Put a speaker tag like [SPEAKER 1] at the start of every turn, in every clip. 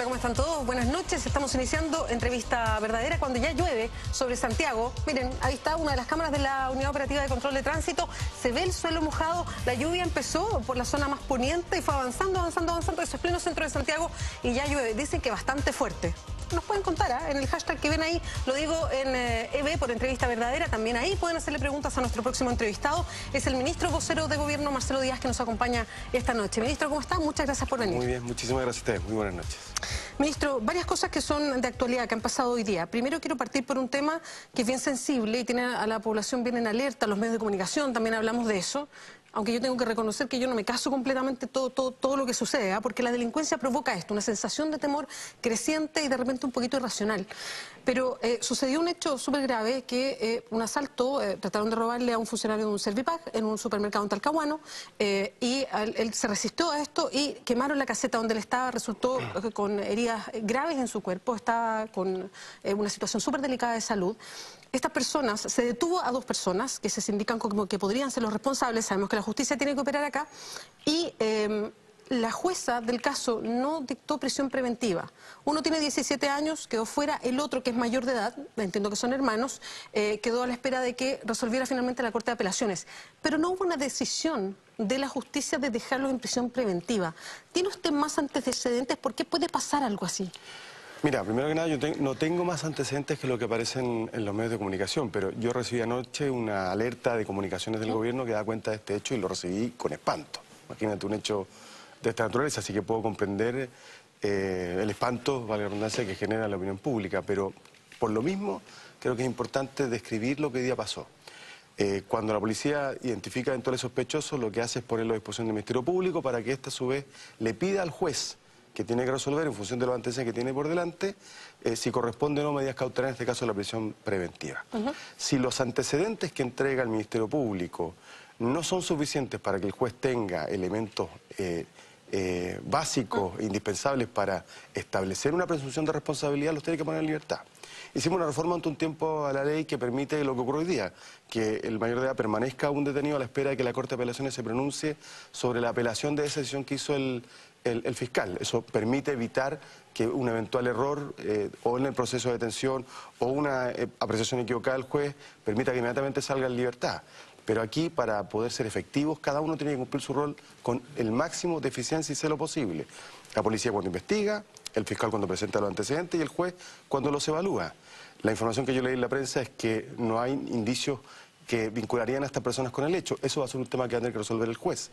[SPEAKER 1] ¿cómo están todos? Buenas noches. Estamos iniciando entrevista verdadera cuando ya llueve sobre Santiago. Miren, ahí está una de las cámaras de la Unidad Operativa de Control de Tránsito. Se ve el suelo mojado. La lluvia empezó por la zona más poniente y fue avanzando. Eso es pleno centro de Santiago y ya llueve. Dicen que bastante fuerte. Nos pueden contar, en el hashtag que ven ahí, lo digo en EB por entrevista verdadera, también ahí pueden hacerle preguntas a nuestro próximo entrevistado. Es el ministro vocero de Gobierno, Marcelo Díaz, que nos acompaña esta noche. Ministro, ¿cómo está? Muchas gracias por venir.
[SPEAKER 2] Muy bien, muchísimas gracias a ustedes. Muy buenas noches.
[SPEAKER 1] Ministro, varias cosas que son de actualidad, que han pasado hoy día. Primero quiero partir por un tema que es bien sensible y tiene a la población bien en alerta, los medios de comunicación, también hablamos de eso. Aunque yo tengo que reconocer que yo no me caso completamente todo lo que sucede, porque la delincuencia provoca esto, una sensación de temor creciente y de repente un poquito irracional. Pero sucedió un hecho súper grave, que un asalto, trataron de robarle a un funcionario de un Servipack en un supermercado en Talcahuano, y él se resistió a esto y quemaron la caseta donde él estaba, resultó con heridas graves en su cuerpo, estaba con una situación súper delicada de salud. Estas personas, se detuvo a 2 personas que se indican como que podrían ser los responsables. Sabemos que la justicia tiene que operar acá y la jueza del caso no dictó prisión preventiva. Uno tiene 17 años, quedó fuera. El otro, que es mayor de edad, entiendo que son hermanos, quedó a la espera de que resolviera finalmente la Corte de Apelaciones. Pero no hubo una decisión de la justicia de dejarlos en prisión preventiva. ¿Tiene usted más antecedentes? ¿Por qué puede pasar algo así?
[SPEAKER 2] Mira, primero que nada, yo no tengo más antecedentes que lo que aparecen en los medios de comunicación, pero yo recibí anoche una alerta de comunicaciones del gobierno que da cuenta de este hecho y lo recibí con espanto. Imagínate un hecho de esta naturaleza, así que puedo comprender el espanto, vale la redundancia, que genera la opinión pública, pero por lo mismo creo que es importante describir lo que hoy día pasó. Cuando la policía identifica eventuales sospechosos, lo que hace es ponerlo a disposición del Ministerio Público para que éste a su vez le pida al juez, que tiene que resolver en función de los antecedentes que tiene por delante, si corresponde o no medidas cautelares, en este caso la prisión preventiva. Si los antecedentes que entrega el Ministerio Público no son suficientes para que el juez tenga elementos básicos e indispensables para establecer una presunción de responsabilidad, los tiene que poner en libertad. Hicimos una reforma ante un tiempo a la ley que permite lo que ocurre hoy día, que el mayor de edad permanezca aún detenido a la espera de que la Corte de Apelaciones se pronuncie sobre la apelación de esa decisión que hizo el fiscal. Eso permite evitar que un eventual error o en el proceso de detención o una apreciación equivocada del juez permita que inmediatamente salga en libertad. Pero aquí, para poder ser efectivos, cada uno tiene que cumplir su rol con el máximo de eficiencia y celo posible. La policía cuando investiga, el fiscal cuando presenta los antecedentes y el juez cuando los evalúa. La información que yo leí en la prensa es que no hay indicios que vincularían a estas personas con el hecho. Eso va a ser un tema que va a tener que resolver el juez.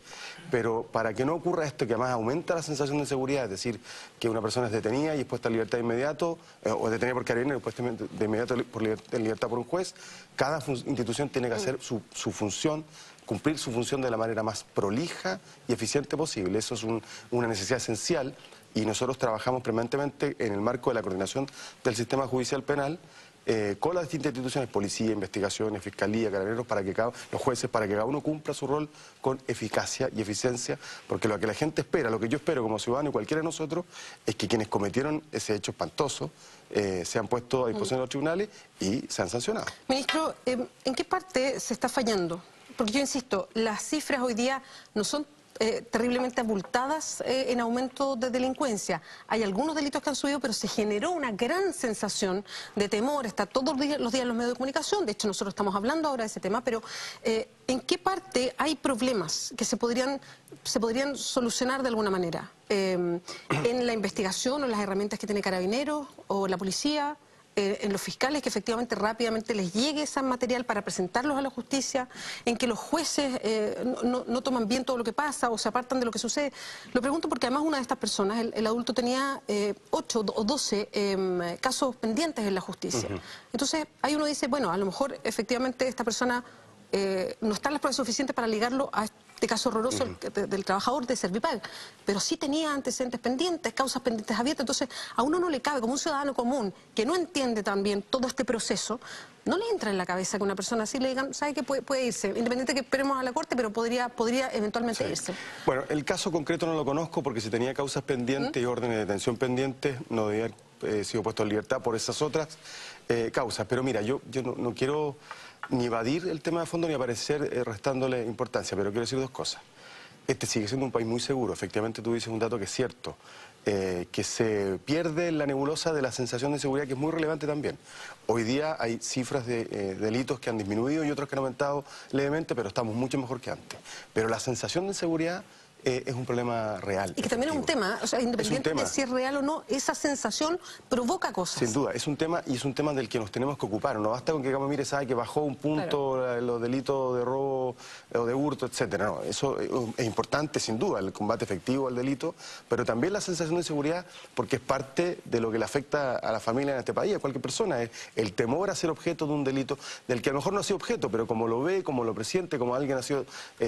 [SPEAKER 2] Pero para que no ocurra esto, que además aumenta la sensación de inseguridad, es decir, que una persona es detenida y es puesta en libertad de inmediato, o detenida por carabinero y puesta de inmediato en libertad por un juez, cada institución tiene que hacer su función, cumplir su función de la manera más prolija y eficiente posible. Eso es una necesidad esencial y nosotros trabajamos permanentemente en el marco de la coordinación del sistema judicial penal con las distintas instituciones, policía, investigaciones, fiscalía, carabineros, los jueces, para que cada uno cumpla su rol con eficacia y eficiencia, porque lo que la gente espera, lo que yo espero como ciudadano y cualquiera de nosotros, es que quienes cometieron ese hecho espantoso sean puestos a disposición de los tribunales y sean sancionados.
[SPEAKER 1] Ministro, ¿en qué parte se está fallando? Porque yo insisto, las cifras hoy día no son terriblemente abultadas en aumento de delincuencia. Hay algunos delitos que han subido, pero se generó una gran sensación de temor. Está todos los días en los medios de comunicación. De hecho, nosotros estamos hablando ahora de ese tema, pero ¿en qué parte hay problemas que se podrían solucionar de alguna manera? ¿En la investigación o las herramientas que tiene Carabineros o la policía? En los fiscales, que efectivamente rápidamente les llegue ese material para presentarlos a la justicia, en que los jueces no toman bien todo lo que pasa o se apartan de lo que sucede. Lo pregunto porque además una de estas personas, el adulto, tenía 8 o 12 casos pendientes en la justicia. Entonces ahí uno dice, bueno, a lo mejor efectivamente esta persona no están las pruebas suficientes para ligarlo a este caso horroroso del trabajador de Servipack, pero sí tenía antecedentes pendientes, causas pendientes abiertas. Entonces a uno no le cabe, como un ciudadano común que no entiende también todo este proceso, no le entra en la cabeza que una persona así le digan, ¿sabe qué? Puede irse, independiente que esperemos a la Corte, pero podría eventualmente irse.
[SPEAKER 2] Bueno, el caso concreto no lo conozco porque si tenía causas pendientes y órdenes de detención pendientes, no debía haber sido puesto en libertad por esas otras causas. Pero mira, yo no quiero ni evadir el tema de fondo ni aparecer restándole importancia, pero quiero decir 2 cosas. Este sigue siendo un país muy seguro. Efectivamente, tú dices un dato que es cierto, que se pierde en la nebulosa de la sensación de seguridad, que es muy relevante también. Hoy día hay cifras de delitos que han disminuido y otros que han aumentado levemente, pero estamos mucho mejor que antes. Pero la sensación de seguridad es un problema real.
[SPEAKER 1] Y que también es un tema, o sea, independiente de si es real o no, esa sensación provoca cosas.
[SPEAKER 2] Sin duda, es un tema y es un tema del que nos tenemos que ocupar. No basta con que digamos, mire, sabe que bajó un punto los delitos de robo o de hurto, etcétera. No, eso es importante, sin duda, el combate efectivo al delito, pero también la sensación de seguridad, porque es parte de lo que le afecta a la familia en este país, a cualquier persona. Es el temor a ser objeto de un delito del que a lo mejor no ha sido objeto, pero como lo ve, como lo presiente, como alguien ha sido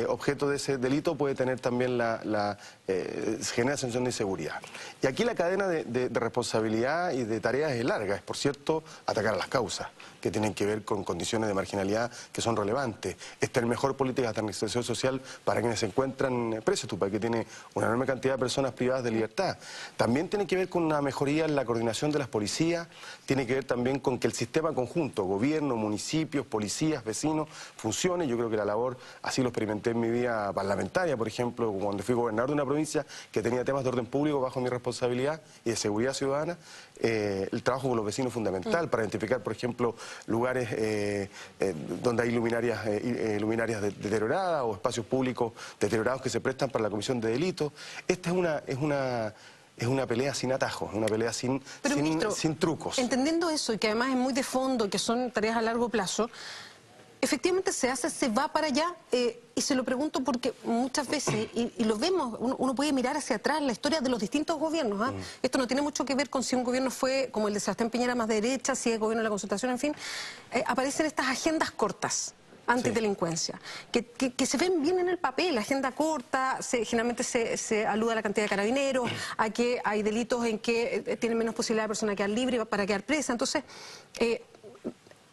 [SPEAKER 2] objeto de ese delito, puede tener también genera sensación de inseguridad. Y aquí la cadena de responsabilidad y de tareas es larga. Es, por cierto, atacar a las causas, que tienen que ver con condiciones de marginalidad que son relevantes. Estar mejor política de administración social para quienes se encuentran presos, tu país que tiene una enorme cantidad de personas privadas de libertad. También tiene que ver con una mejoría en la coordinación de las policías, tiene que ver también con que el sistema conjunto, gobierno, municipios, policías, vecinos, funcione. Yo creo que la labor, así lo experimenté en mi vida parlamentaria, por ejemplo, cuando fui gobernador de una provincia que tenía temas de orden público bajo mi responsabilidad y de seguridad ciudadana, el trabajo con los vecinos es fundamental para identificar, por ejemplo, lugares donde hay luminarias deterioradas o espacios públicos deteriorados que se prestan para la comisión de delitos. Esta es una pelea sin atajos, una pelea sin trucos.
[SPEAKER 1] Entendiendo eso y que además es muy de fondo y que son tareas a largo plazo, efectivamente se va para allá, y se lo pregunto porque muchas veces, y lo vemos, uno puede mirar hacia atrás la historia de los distintos gobiernos. Esto no tiene mucho que ver con si un gobierno fue, como el de Sebastián Piñera, más derecha, si es gobierno de la Concertación, en fin. Aparecen estas agendas cortas antidelincuencia, que se ven bien en el papel. Agenda corta, generalmente se alude a la cantidad de carabineros, a que hay delitos en que tienen menos posibilidad de persona quedar libre para quedar presa. Entonces,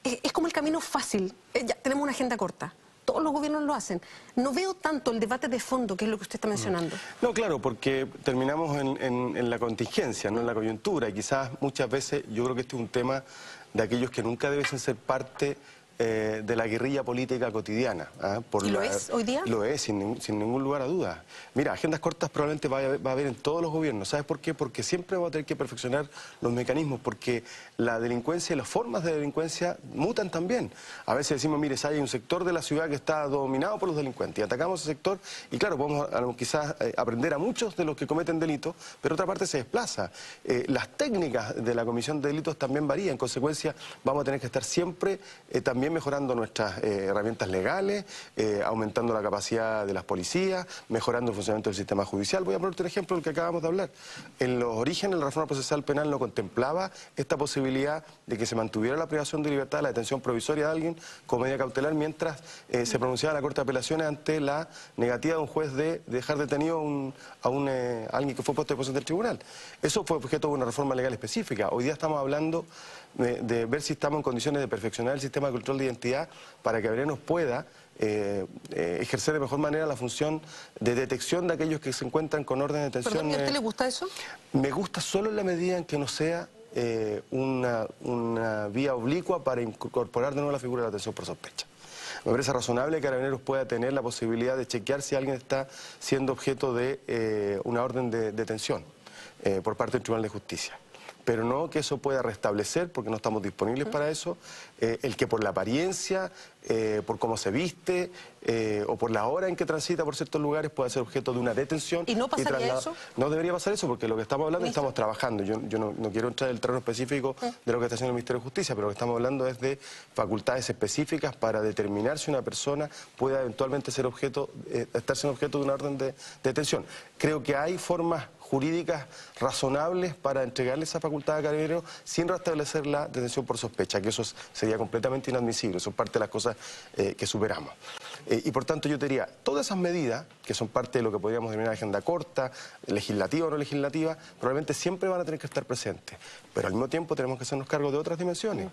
[SPEAKER 1] es como el camino fácil. Ya tenemos una agenda corta. Todos los gobiernos lo hacen. No veo tanto el debate de fondo, que es lo que usted está mencionando.
[SPEAKER 2] No, claro, porque terminamos en la contingencia, no en la coyuntura. Y quizás muchas veces yo creo que este es un tema de aquellos que nunca deben ser parte de la guerrilla política cotidiana.
[SPEAKER 1] ¿Y lo es hoy día?
[SPEAKER 2] Lo es, sin ningún lugar a dudas. Mira, agendas cortas probablemente va a haber en todos los gobiernos. ¿Sabes por qué? Porque siempre vamos a tener que perfeccionar los mecanismos, porque la delincuencia y las formas de delincuencia mutan también. A veces decimos, mire, hay un sector de la ciudad que está dominado por los delincuentes, y atacamos ese sector, y claro, podemos quizás aprender a muchos de los que cometen delitos, pero otra parte se desplaza. Las técnicas de la comisión de delitos también varían. En consecuencia, vamos a tener que estar siempre también mejorando nuestras herramientas legales, aumentando la capacidad de las policías, mejorando el funcionamiento del sistema judicial. Voy a ponerte un ejemplo del que acabamos de hablar. En los orígenes, la reforma procesal penal no contemplaba esta posibilidad de que se mantuviera la privación de libertad, la detención provisoria de alguien como medida cautelar mientras se pronunciaba la Corte de Apelaciones ante la negativa de un juez de dejar detenido a alguien que fue puesto de posición del tribunal. Eso fue objeto de una reforma legal específica. Hoy día estamos hablando de ver si estamos en condiciones de perfeccionar el sistema de control de identidad para que Brenos pueda ejercer de mejor manera la función de detección de aquellos que se encuentran con orden de detención.
[SPEAKER 1] ¿Perdón, ¿y a usted le gusta eso?
[SPEAKER 2] Me gusta solo en la medida en que no sea una vía oblicua para incorporar de nuevo la figura de la detención por sospecha. Me parece razonable que Carabineros pueda tener la posibilidad de chequear si alguien está siendo objeto de una orden de detención por parte del Tribunal de Justicia. Pero no que eso pueda restablecer, porque no estamos disponibles para eso, el que por la apariencia, por cómo se viste o por la hora en que transita por ciertos lugares pueda ser objeto de una detención.
[SPEAKER 1] ¿Y no pasaría eso?
[SPEAKER 2] No debería pasar eso, porque lo que estamos hablando, estamos trabajando. Yo no quiero entrar en el terreno específico de lo que está haciendo el Ministerio de Justicia, pero lo que estamos hablando es de facultades específicas para determinar si una persona pueda eventualmente ser estar siendo objeto de una orden de detención. Creo que hay formas jurídicas razonables para entregarle esa facultad a Carabineros sin restablecer la detención por sospecha, que eso sería completamente inadmisible. Eso es parte de las cosas que superamos. Y por tanto yo te diría, todas esas medidas, que son parte de lo que podríamos denominar agenda corta, legislativa o no legislativa, probablemente siempre van a tener que estar presentes. Pero al mismo tiempo tenemos que hacernos cargo de otras dimensiones.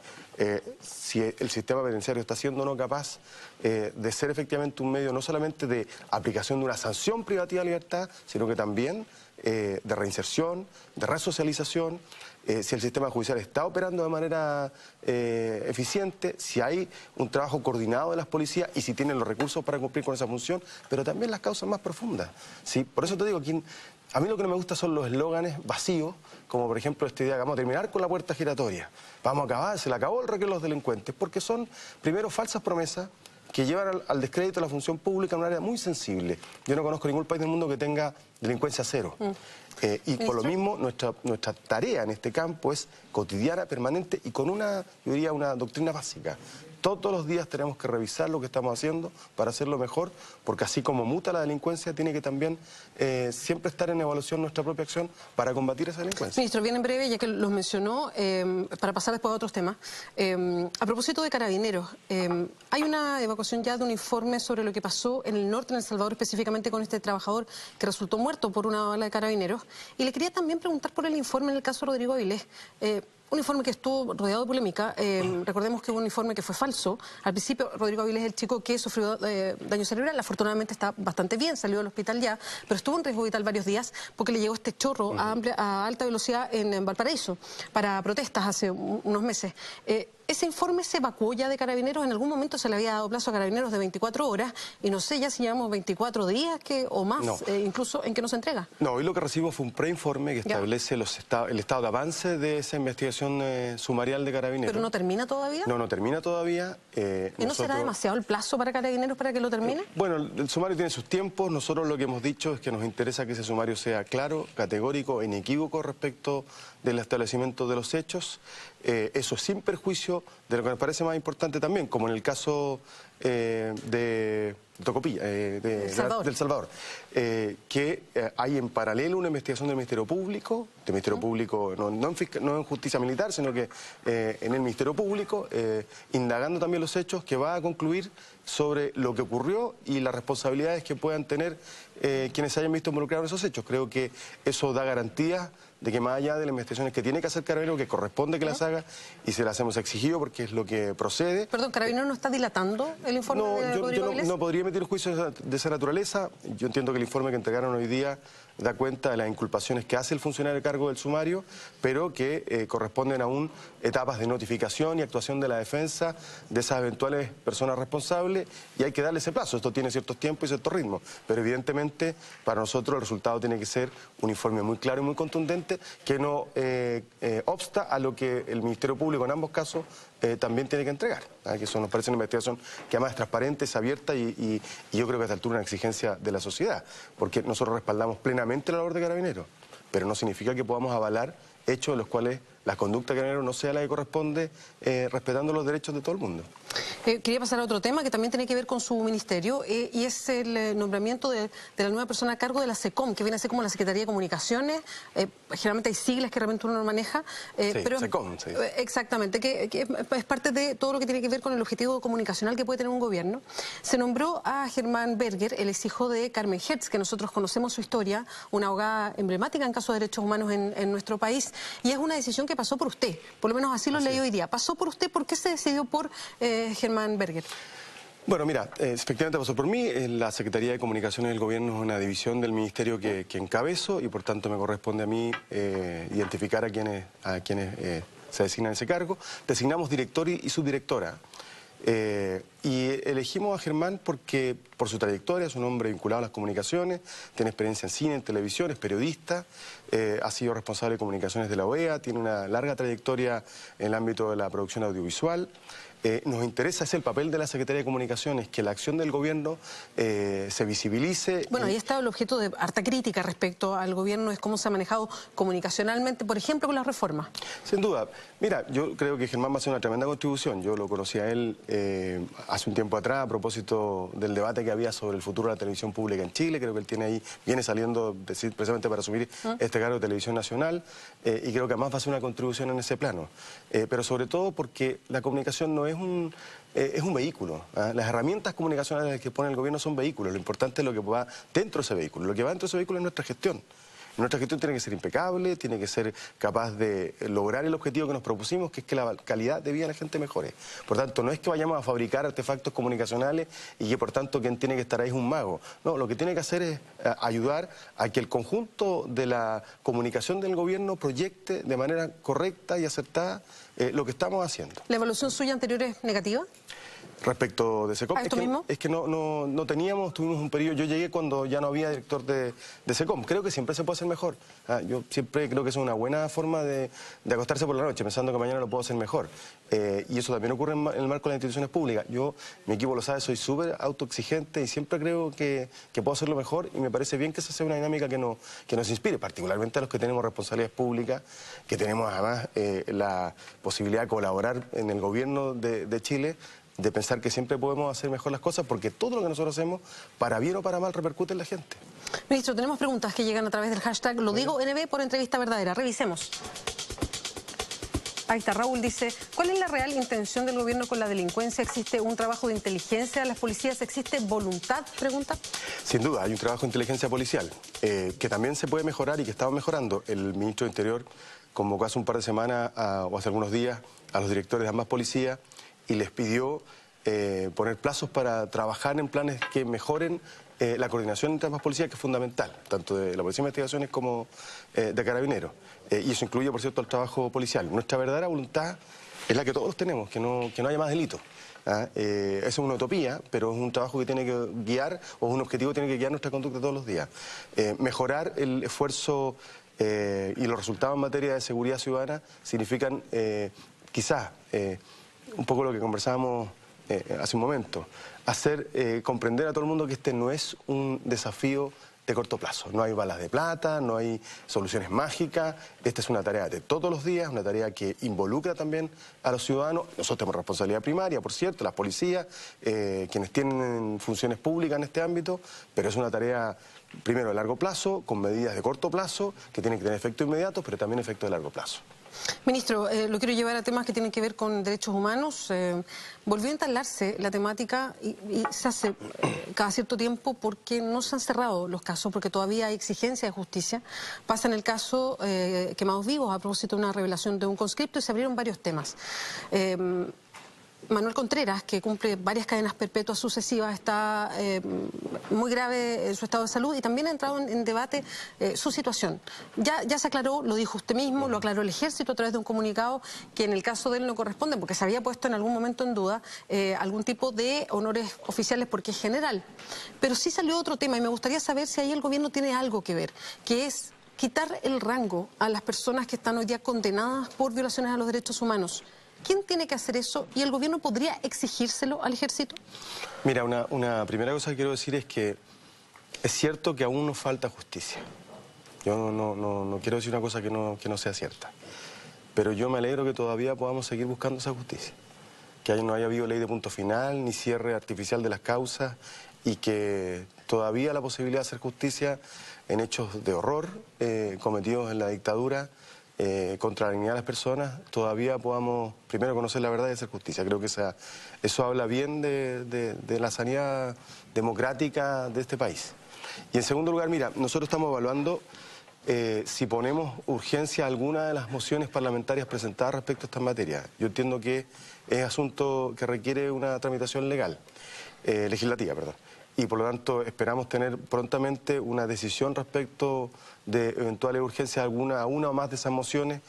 [SPEAKER 2] Si el sistema penitenciario está siendo o no capaz de ser efectivamente un medio no solamente de aplicación de una sanción privativa de libertad, sino que también de reinserción, de resocialización, si el sistema judicial está operando de manera eficiente, si hay un trabajo coordinado de las policías y si tienen los recursos para cumplir con esa función, pero también las causas más profundas, ¿sí? Por eso te digo, aquí, a mí lo que no me gusta son los eslóganes vacíos, como por ejemplo esta idea que vamos a terminar con la puerta giratoria, vamos a acabar, se le acabó el recreo a los delincuentes, porque son primero falsas promesas que llevan al descrédito de la función pública en un área muy sensible. Yo no conozco ningún país del mundo que tenga delincuencia cero. Y por lo mismo, nuestra tarea en este campo es cotidiana, permanente y con una, yo diría, una doctrina básica. Todos los días tenemos que revisar lo que estamos haciendo para hacerlo mejor, porque así como muta la delincuencia, tiene que también siempre estar en evaluación nuestra propia acción para combatir esa delincuencia.
[SPEAKER 1] Ministro, bien en breve, ya que los mencionó, para pasar después a otros temas. A propósito de Carabineros, hay una evacuación ya de un informe sobre lo que pasó en el norte, en El Salvador, específicamente con este trabajador que resultó muerto por una bala de Carabineros. Y le quería también preguntar por el informe en el caso Rodrigo Avilés. Un informe que estuvo rodeado de polémica. Recordemos que hubo un informe que fue falso. Al principio, Rodrigo Avilés es el chico que sufrió daño cerebral. Afortunadamente está bastante bien, salió del hospital ya, pero estuvo en riesgo vital varios días porque le llegó este chorro a alta velocidad en Valparaíso para protestas hace unos meses. Ese informe se evacuó ya de Carabineros. En algún momento se le había dado plazo a Carabineros de 24 horas y no sé ya si llevamos 24 días o más, no. Incluso en que nos entrega.
[SPEAKER 2] No, hoy lo que recibimos fue un preinforme que establece el estado de avance de esa investigación sumarial de Carabineros.
[SPEAKER 1] ¿Pero no termina todavía?
[SPEAKER 2] No, no termina todavía.
[SPEAKER 1] ¿Y no será demasiado el plazo para Carabineros para que lo termine?
[SPEAKER 2] Bueno, el sumario tiene sus tiempos. Nosotros lo que hemos dicho es que nos interesa que ese sumario sea claro, categórico, inequívoco respecto del establecimiento de los hechos. Eso sin perjuicio de lo que nos parece más importante también, como en el caso de Tocopilla, del Salvador, que hay en paralelo una investigación del Ministerio Público, no en justicia militar, sino que en el Ministerio Público, indagando también los hechos, que va a concluir sobre lo que ocurrió y las responsabilidades que puedan tener quienes se hayan visto involucrados en esos hechos. Creo que eso da garantías de que más allá de las investigaciones que tiene que hacer Carabineros, que corresponde que las haga, y se las hemos exigido porque es lo que procede.
[SPEAKER 1] Perdón, ¿Carabineros no está dilatando el informe de Rodrigo Avilés?
[SPEAKER 2] No podría emitir un juicio de esa naturaleza. Yo entiendo que el informe que entregaron hoy día da cuenta de las inculpaciones que hace el funcionario a cargo del sumario, pero que corresponden aún etapas de notificación y actuación de la defensa de esas eventuales personas responsables, y hay que darle ese plazo. Esto tiene ciertos tiempos y ciertos ritmos, pero evidentemente para nosotros el resultado tiene que ser un informe muy claro y muy contundente que no obsta a lo que el Ministerio Público en ambos casos también tiene que entregar. Que eso nos parece una investigación que además es transparente, es abierta y yo creo que a esta altura es una exigencia de la sociedad, porque nosotros respaldamos plenamente la labor de Carabineros, pero no significa que podamos avalar hechos en los cuales la conducta de Carabineros no sea la que corresponde, respetando los derechos de todo el mundo.
[SPEAKER 1] Quería pasar a otro tema que también tiene que ver con su ministerio, y es el nombramiento de la nueva persona a cargo de la SECOM, que viene a ser como la Secretaría de Comunicaciones. Generalmente hay siglas que realmente uno no maneja.
[SPEAKER 2] Sí,
[SPEAKER 1] pero
[SPEAKER 2] SECOM, sí.
[SPEAKER 1] Exactamente, que es parte de todo lo que tiene que ver con el objetivo comunicacional que puede tener un gobierno. Se nombró a Germán Berger, el exhijo de Carmen Hertz, que nosotros conocemos su historia, una abogada emblemática en casos de derechos humanos en nuestro país, y es una decisión que pasó por usted, por lo menos así lo leí hoy día. ¿Pasó por usted? ¿Por qué se decidió por Germán Berger?
[SPEAKER 2] Bueno, mira, efectivamente pasó por mí. La Secretaría de Comunicaciones del Gobierno es una división del Ministerio que encabezo y por tanto me corresponde a mí identificar a quienes se designan ese cargo. Designamos director y subdirectora. Y elegimos a Germán porque por su trayectoria, es un hombre vinculado a las comunicaciones, tiene experiencia en cine, en televisión, es periodista, ha sido responsable de comunicaciones de la OEA, tiene una larga trayectoria en el ámbito de la producción audiovisual. Nos interesa, es el papel de la Secretaría de Comunicaciones, que la acción del gobierno se visibilice.
[SPEAKER 1] Bueno, ahí está el objeto de harta crítica respecto al gobierno, es cómo se ha manejado comunicacionalmente, por ejemplo, con las reformas.
[SPEAKER 2] Sin duda. Mira, yo creo que Germán va a hacer una tremenda contribución. Yo lo conocí a él hace un tiempo atrás a propósito del debate que había sobre el futuro de la televisión pública en Chile. Creo que él viene saliendo precisamente para asumir este cargo de Televisión Nacional, y creo que además va a hacer una contribución en ese plano. Pero sobre todo porque la comunicación no es un vehículo. Las herramientas comunicacionales que pone el gobierno son vehículos. Lo importante es lo que va dentro de ese vehículo. Lo que va dentro de ese vehículo es nuestra gestión. Nuestra gestión tiene que ser impecable, tiene que ser capaz de lograr el objetivo que nos propusimos, que es que la calidad de vida de la gente mejore. Por tanto, no es que vayamos a fabricar artefactos comunicacionales y que por tanto quien tiene que estar ahí es un mago. No, lo que tiene que hacer es ayudar a que el conjunto de la comunicación del gobierno proyecte de manera correcta y acertada lo que estamos haciendo.
[SPEAKER 1] ¿La evaluación suya anterior es negativa?
[SPEAKER 2] Respecto de SECOM,
[SPEAKER 1] es
[SPEAKER 2] que no teníamos, tuvimos un periodo, yo llegué cuando ya no había director de SECOM, creo que siempre se puede hacer mejor. Yo siempre creo que es una buena forma de acostarse por la noche, pensando que mañana lo puedo hacer mejor. Y eso también ocurre en el marco de las instituciones públicas. Yo, mi equipo lo sabe, soy súper autoexigente y siempre creo que puedo hacerlo mejor, y me parece bien que esa sea una dinámica que nos inspire, particularmente a los que tenemos responsabilidades públicas, que tenemos además la posibilidad de colaborar en el gobierno de Chile, de pensar que siempre podemos hacer mejor las cosas, porque todo lo que nosotros hacemos, para bien o para mal, repercute en la gente.
[SPEAKER 1] Ministro, tenemos preguntas que llegan a través del hashtag Lo Digo NB por entrevista verdadera. Revisemos. Ahí está, Raúl dice, ¿cuál es la real intención del gobierno con la delincuencia? ¿Existe un trabajo de inteligencia de las policías? ¿Existe voluntad? Pregunta.
[SPEAKER 2] Sin duda, hay un trabajo de inteligencia policial, que también se puede mejorar y que estamos mejorando. El ministro de Interior convocó hace un par de semanas, o hace algunos días, a los directores de ambas policías, y les pidió poner plazos para trabajar en planes que mejoren la coordinación entre ambas policías, que es fundamental, tanto de la Policía de Investigaciones como de Carabineros. Y eso incluye, por cierto, el trabajo policial. Nuestra verdadera voluntad es la que todos tenemos, que no haya más delitos. Es una utopía, pero es un trabajo que tiene que guiar, o es un objetivo que tiene que guiar nuestra conducta todos los días. Mejorar el esfuerzo y los resultados en materia de seguridad ciudadana significan quizás un poco lo que conversábamos hace un momento, hacer comprender a todo el mundo que este no es un desafío de corto plazo. No hay balas de plata, no hay soluciones mágicas. Esta es una tarea de todos los días, una tarea que involucra también a los ciudadanos. Nosotros tenemos responsabilidad primaria, por cierto, las policías, quienes tienen funciones públicas en este ámbito, pero es una tarea, primero, de largo plazo, con medidas de corto plazo, que tienen que tener efectos inmediatos, pero también efectos de largo plazo.
[SPEAKER 1] Ministro, lo quiero llevar a temas que tienen que ver con derechos humanos. Volvió a instalarse la temática y se hace cada cierto tiempo porque no se han cerrado los casos, porque todavía hay exigencia de justicia. Pasa en el caso Quemados Vivos, a propósito de una revelación de un conscripto, y se abrieron varios temas. Manuel Contreras, que cumple varias cadenas perpetuas sucesivas, está muy grave en su estado de salud, y también ha entrado en debate su situación. Ya se aclaró, lo dijo usted mismo, lo aclaró el Ejército a través de un comunicado, que en el caso de él no corresponde, porque se había puesto en algún momento en duda algún tipo de honores oficiales, porque es general. Pero sí salió otro tema, y me gustaría saber si ahí el gobierno tiene algo que ver, que es quitar el rango a las personas que están hoy día condenadas por violaciones a los derechos humanos. ¿Quién tiene que hacer eso? ¿Y el gobierno podría exigírselo al Ejército?
[SPEAKER 2] Mira, una primera cosa que quiero decir es que es cierto que aún nos falta justicia. Yo no quiero decir una cosa que no sea cierta. Pero yo me alegro que todavía podamos seguir buscando esa justicia. Que no haya habido ley de punto final, ni cierre artificial de las causas, y que todavía la posibilidad de hacer justicia en hechos de horror cometidos en la dictadura, contra la dignidad de las personas, todavía podamos primero conocer la verdad y hacer justicia. Creo que eso habla bien de la sanidad democrática de este país. Y en segundo lugar, mira, nosotros estamos evaluando si ponemos urgencia a alguna de las mociones parlamentarias presentadas respecto a esta materia. Yo entiendo que es asunto que requiere una tramitación legislativa, perdón. Y por lo tanto esperamos tener prontamente una decisión respecto de eventuales urgencias a una o más de esas mociones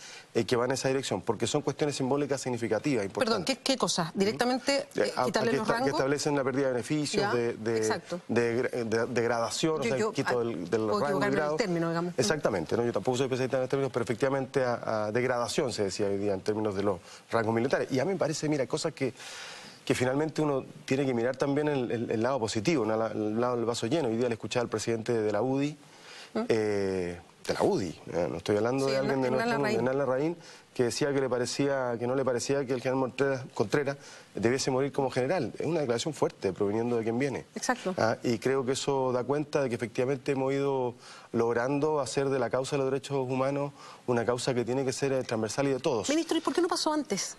[SPEAKER 2] que van en esa dirección, porque son cuestiones simbólicas significativas, importantes.
[SPEAKER 1] Perdón, ¿qué cosas? ¿Directamente quitarle los rangos?
[SPEAKER 2] Que establecen la pérdida de beneficios, de gradación, o sea, el quito de los rangos y grados.
[SPEAKER 1] Término, digamos.
[SPEAKER 2] Exactamente, ¿no? Yo tampoco soy especialista en términos, pero efectivamente a degradación se decía hoy día en términos de los rangos militares. Y a mí me parece, mira, cosas que finalmente uno tiene que mirar también el lado positivo, el lado del vaso lleno. Hoy día le escuchaba al presidente de la UDI, no estoy hablando de alguien de Hernán Larraín, que decía que no le parecía que el general Contreras debiese morir como general. Es una declaración fuerte, proveniendo de quien viene.
[SPEAKER 1] Exacto.
[SPEAKER 2] Y creo que eso da cuenta de que efectivamente hemos ido logrando hacer de la causa de los derechos humanos una causa que tiene que ser transversal y de todos.
[SPEAKER 1] Ministro, ¿y por qué no pasó antes?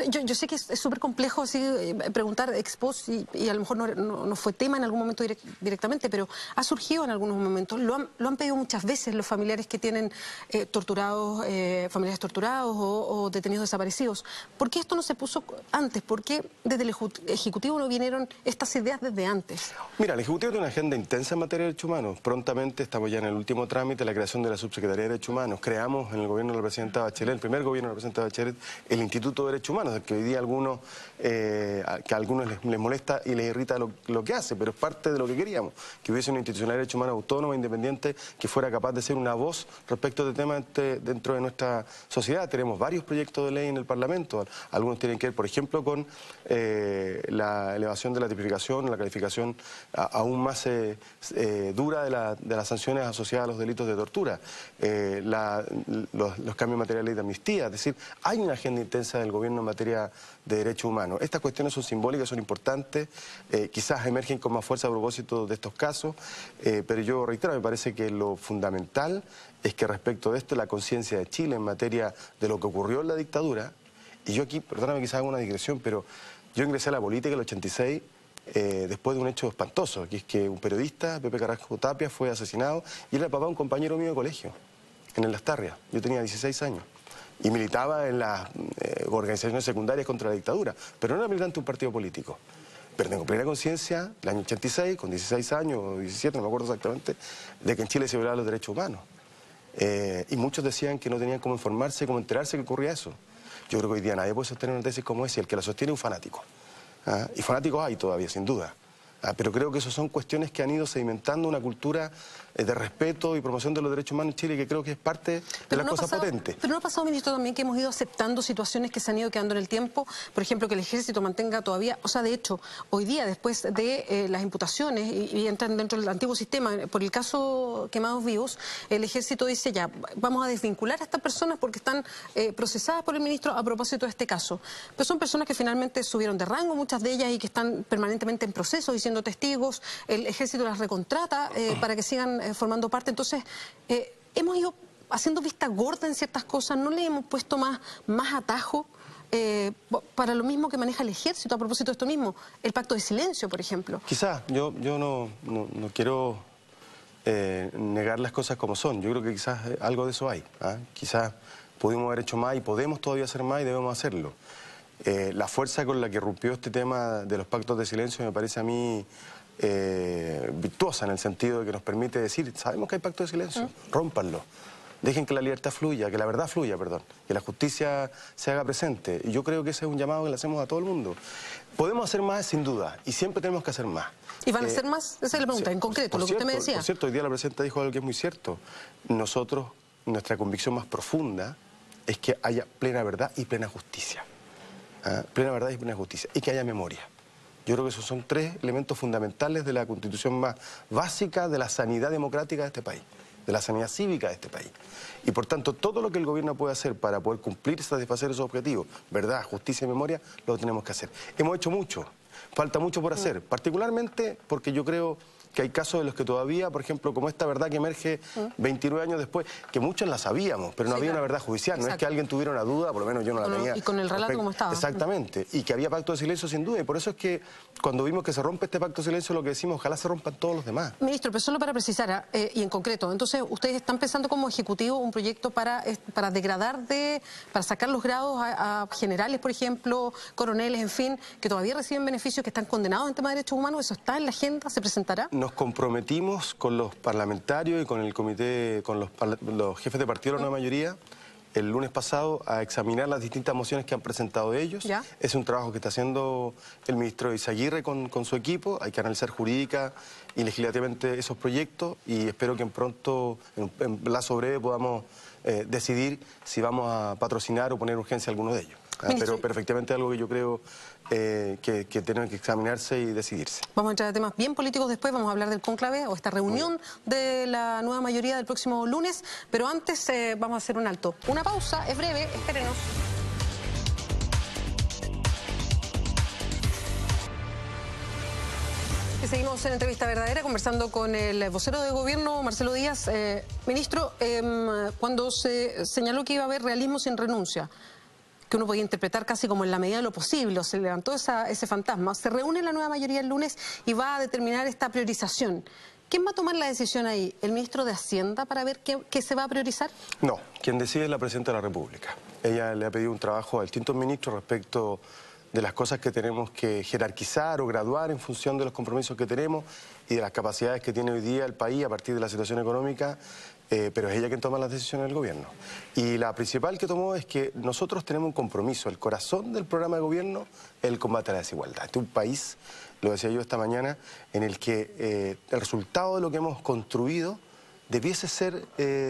[SPEAKER 1] Yo sé que es súper complejo así preguntar ex post y a lo mejor no fue tema en algún momento directamente, pero ha surgido en algunos momentos. Lo han pedido muchas veces los familiares que tienen familiares torturados o detenidos desaparecidos. ¿Por qué esto no se puso antes? ¿Por qué desde el Ejecutivo no vinieron estas ideas desde antes?
[SPEAKER 2] Mira, el Ejecutivo tiene una agenda intensa en materia de derechos humanos. Prontamente estamos ya en el último trámite, la creación de la Subsecretaría de Derechos Humanos. Creamos en el gobierno de la presidenta Bachelet, el primer gobierno de la presidenta Bachelet, el Instituto de Derechos Humanos, del que hoy día que a algunos les molesta y les irrita lo que hace, pero es parte de lo que queríamos, que hubiese una institucionalidad de derechos humanos autónoma, independiente, que fuera capaz de ser una voz respecto de temas dentro de nuestra sociedad. Tenemos varios proyectos de ley en el Parlamento, algunos tienen que ver, por ejemplo, con la elevación de la tipificación, la calificación aún más dura de las sanciones asociadas a los delitos de tortura, los cambios en materia de ley de amnistía. Es decir, hay una agenda intensa del gobierno en materia de derechos humanos. Estas cuestiones son simbólicas, son importantes, quizás emergen con más fuerza a propósito de estos casos, pero yo reitero, me parece que lo fundamental es que respecto de esto la conciencia de Chile en materia de lo que ocurrió en la dictadura, y yo aquí, perdóname, quizás hago una digresión, pero yo ingresé a la política en el 86 después de un hecho espantoso, que es que un periodista, Pepe Carrasco Tapia, fue asesinado y era el papá de un compañero mío de colegio, en el Lastarria. Yo tenía 16 años y militaba en las organizaciones secundarias contra la dictadura, pero no era militante de un partido político. Pero tengo plena conciencia, el año 86, con 16 años o 17, no me acuerdo exactamente, de que en Chile se violaban los derechos humanos. Y muchos decían que no tenían cómo informarse, cómo enterarse que ocurría eso. Yo creo que hoy día nadie puede sostener una tesis como esa, y el que la sostiene es un fanático. Y fanáticos hay todavía, sin duda. Pero creo que esas son cuestiones que han ido sedimentando una cultura de respeto y promoción de los derechos humanos en Chile, que creo que es parte de las cosas potentes.
[SPEAKER 1] Pero ¿no ha pasado, ministro, también que hemos ido aceptando situaciones que se han ido quedando en el tiempo? Por ejemplo, que el ejército mantenga todavía, o sea, de hecho, hoy día, después de las imputaciones y entran dentro del antiguo sistema, por el caso Quemados Vivos, el ejército dice ya, vamos a desvincular a estas personas porque están procesadas por el ministro a propósito de este caso. Pero son personas que finalmente subieron de rango, muchas de ellas, y que están permanentemente en proceso, diciendo testigos, el ejército las recontrata para que sigan formando parte. Entonces, hemos ido haciendo vista gorda en ciertas cosas, no le hemos puesto más atajo para lo mismo que maneja el ejército a propósito de esto mismo, el pacto de silencio, por ejemplo.
[SPEAKER 2] Quizás, yo no quiero negar las cosas como son, yo creo que quizás algo de eso hay, quizás pudimos haber hecho más y podemos todavía hacer más y debemos hacerlo. La fuerza con la que rompió este tema de los pactos de silencio me parece a mí virtuosa, en el sentido de que nos permite decir, sabemos que hay pacto de silencio, rómpanlo, dejen que la libertad fluya, que la verdad fluya, perdón, que la justicia se haga presente. Y yo creo que ese es un llamado que le hacemos a todo el mundo. Podemos hacer más, sin duda, y siempre tenemos que hacer más.
[SPEAKER 1] ¿Y van a hacer más? Esa es la pregunta, en concreto, lo que usted me decía.
[SPEAKER 2] Por cierto, hoy día la presidenta dijo algo que es muy cierto. Nosotros, nuestra convicción más profunda es que haya plena verdad y plena justicia. Plena verdad y plena justicia, y que haya memoria. Yo creo que esos son tres elementos fundamentales de la constitución más básica de la sanidad democrática de este país, de la sanidad cívica de este país. Y por tanto, todo lo que el gobierno puede hacer para poder cumplir y satisfacer esos objetivos, verdad, justicia y memoria, lo tenemos que hacer. Hemos hecho mucho, falta mucho por hacer, particularmente porque yo creo que hay casos de los que todavía, por ejemplo, como esta verdad que emerge 29 años después, que muchos la sabíamos, pero no había una verdad judicial. No es que alguien tuviera una duda, por lo menos yo no la tenía.
[SPEAKER 1] Y con el relato como estaba.
[SPEAKER 2] Exactamente, y que había pacto de silencio sin duda, y por eso es que cuando vimos que se rompe este pacto de silencio, lo que decimos, ojalá se rompan todos los demás.
[SPEAKER 1] Ministro, pero solo para precisar, y en concreto, entonces ustedes están pensando como ejecutivo un proyecto para degradar, para sacar los grados a generales, por ejemplo, coroneles, en fin, que todavía reciben beneficios, que están condenados en tema de derechos humanos. ¿Eso está en la agenda? ¿Se presentará?
[SPEAKER 2] Nos comprometimos con los parlamentarios y con el comité, con los jefes de partido de la nueva mayoría, el lunes pasado, a examinar las distintas mociones que han presentado ellos. ¿Ya? Es un trabajo que está haciendo el ministro Izaguirre con su equipo. Hay que analizar jurídica y legislativamente esos proyectos, y espero que en plazo breve podamos decidir si vamos a patrocinar o poner urgencia a alguno de ellos. Pero perfectamente algo que yo creo que tienen que examinarse y decidirse.
[SPEAKER 1] Vamos a entrar a temas bien políticos después, vamos a hablar del cónclave o esta reunión de la nueva mayoría del próximo lunes, pero antes vamos a hacer un alto. Una pausa, es breve, espérenos. Seguimos en Entrevista Verdadera conversando con el vocero de gobierno, Marcelo Díaz. Ministro, cuando se señaló que iba a haber realismo sin renuncia, que uno podía interpretar casi como en la medida de lo posible, o se levantó ese fantasma. Se reúne la nueva mayoría el lunes y va a determinar esta priorización. ¿Quién va a tomar la decisión ahí? ¿El ministro de Hacienda para ver qué se va a priorizar?
[SPEAKER 2] No, quien decide es la Presidenta de la República. Ella le ha pedido un trabajo a distintos ministros respecto de las cosas que tenemos que jerarquizar o graduar en función de los compromisos que tenemos y de las capacidades que tiene hoy día el país a partir de la situación económica, pero es ella quien toma las decisiones del gobierno. Y la principal que tomó es que nosotros tenemos un compromiso, el corazón del programa de gobierno es el combate a la desigualdad. Este es un país, lo decía yo esta mañana, en el que el resultado de lo que hemos construido debiese ser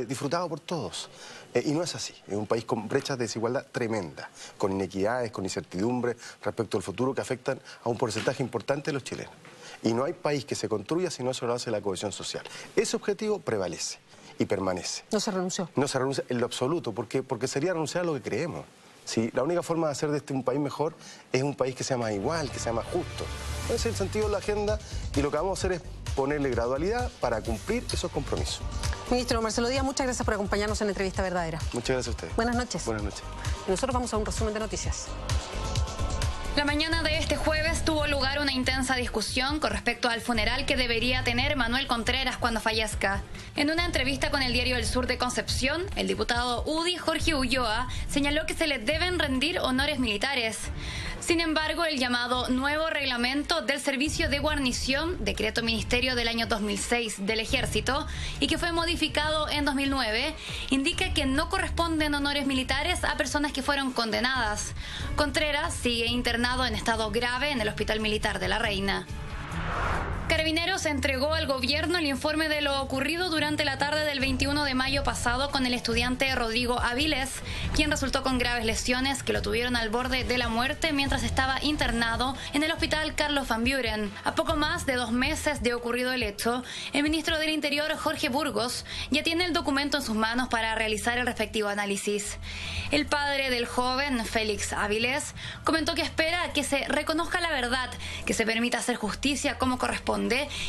[SPEAKER 2] disfrutado por todos. Y no es así. Es un país con brechas de desigualdad tremenda, con inequidades, con incertidumbre respecto al futuro que afectan a un porcentaje importante de los chilenos. Y no hay país que se construya si no se lo hace la cohesión social. Ese objetivo prevalece y permanece.
[SPEAKER 1] No se renunció.
[SPEAKER 2] No se renuncia en lo absoluto, porque sería renunciar a lo que creemos. Sí, la única forma de hacer de este un país mejor es un país que sea más igual, que sea más justo. Ese es el sentido de la agenda y lo que vamos a hacer es ponerle gradualidad para cumplir esos compromisos.
[SPEAKER 1] Ministro Marcelo Díaz, muchas gracias por acompañarnos en Entrevista Verdadera.
[SPEAKER 2] Muchas gracias a ustedes.
[SPEAKER 1] Buenas noches.
[SPEAKER 2] Buenas noches.
[SPEAKER 1] Y nosotros vamos a un resumen de noticias.
[SPEAKER 3] La mañana de este jueves tuvo lugar una intensa discusión con respecto al funeral que debería tener Manuel Contreras cuando fallezca. En una entrevista con el diario El Sur de Concepción, el diputado UDI Jorge Ulloa señaló que se le deben rendir honores militares. Sin embargo, el llamado nuevo reglamento del servicio de guarnición, decreto ministerio del año 2006 del Ejército, y que fue modificado en 2009, indica que no corresponden honores militares a personas que fueron condenadas. Contreras sigue internado en estado grave en el Hospital Militar de La Reina. Carabineros entregó al gobierno el informe de lo ocurrido durante la tarde del 21 de mayo pasado con el estudiante Rodrigo Avilés, quien resultó con graves lesiones que lo tuvieron al borde de la muerte mientras estaba internado en el hospital Carlos Van Buren. A poco más de 2 meses de ocurrido el hecho, el ministro del Interior, Jorge Burgos, ya tiene el documento en sus manos para realizar el respectivo análisis. El padre del joven, Félix Avilés, comentó que espera que se reconozca la verdad, que se permita hacer justicia como corresponde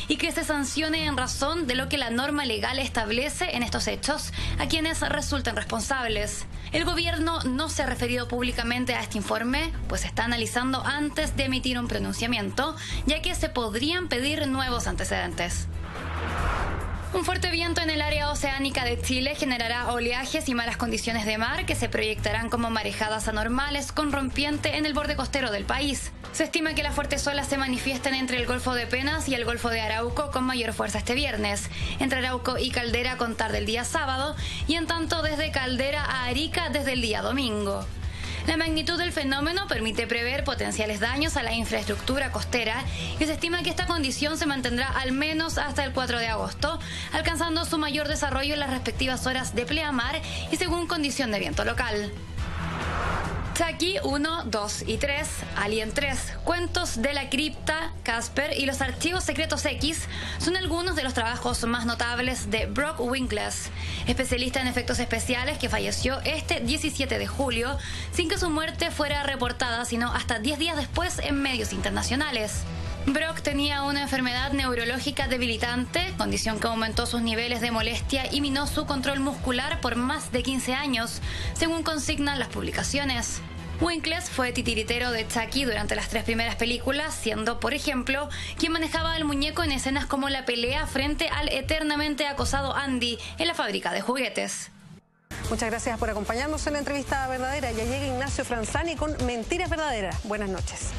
[SPEAKER 3] y que se sancione en razón de lo que la norma legal establece en estos hechos a quienes resulten responsables. El gobierno no se ha referido públicamente a este informe, pues se está analizando antes de emitir un pronunciamiento, ya que se podrían pedir nuevos antecedentes. Un fuerte viento en el área oceánica de Chile generará oleajes y malas condiciones de mar que se proyectarán como marejadas anormales con rompiente en el borde costero del país. Se estima que las fuertes olas se manifiesten entre el Golfo de Penas y el Golfo de Arauco con mayor fuerza este viernes, entre Arauco y Caldera a contar del día sábado y en tanto desde Caldera a Arica desde el día domingo. La magnitud del fenómeno permite prever potenciales daños a la infraestructura costera y se estima que esta condición se mantendrá al menos hasta el 4 de agosto, alcanzando su mayor desarrollo en las respectivas horas de pleamar y según condición de viento local. Chucky 1, 2 y 3, Alien 3, Cuentos de la Cripta, Casper y los Archivos Secretos X son algunos de los trabajos más notables de Brock Winkless, especialista en efectos especiales que falleció este 17 de julio sin que su muerte fuera reportada sino hasta 10 días después en medios internacionales. Brock tenía una enfermedad neurológica debilitante, condición que aumentó sus niveles de molestia y minó su control muscular por más de 15 años, según consignan las publicaciones. Winkless fue titiritero de Chucky durante las 3 primeras películas, siendo, por ejemplo, quien manejaba al muñeco en escenas como la pelea frente al eternamente acosado Andy en la fábrica de juguetes.
[SPEAKER 1] Muchas gracias por acompañarnos en la Entrevista Verdadera. Ya llega Ignacio Franzani con Mentiras Verdaderas. Buenas noches.